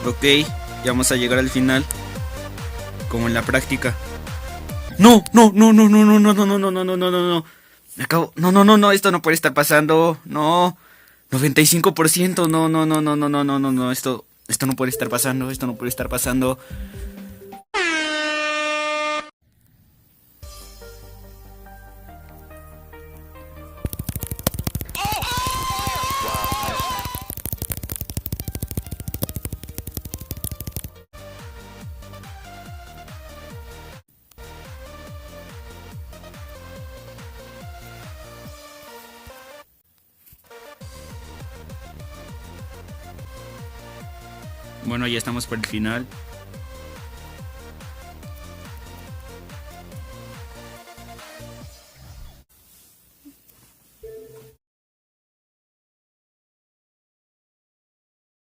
Ok, ya vamos a llegar al final. Como en la práctica. No, no, no, no, no, no, no, no, no, no, no, no, no, no, no. Me acabo. No, no, no, no, esto no puede estar pasando. No. 95%. No, no, no, no, no, no, no, no, no. Esto no puede estar pasando. Esto no puede estar pasando. Bueno, ya estamos por el final.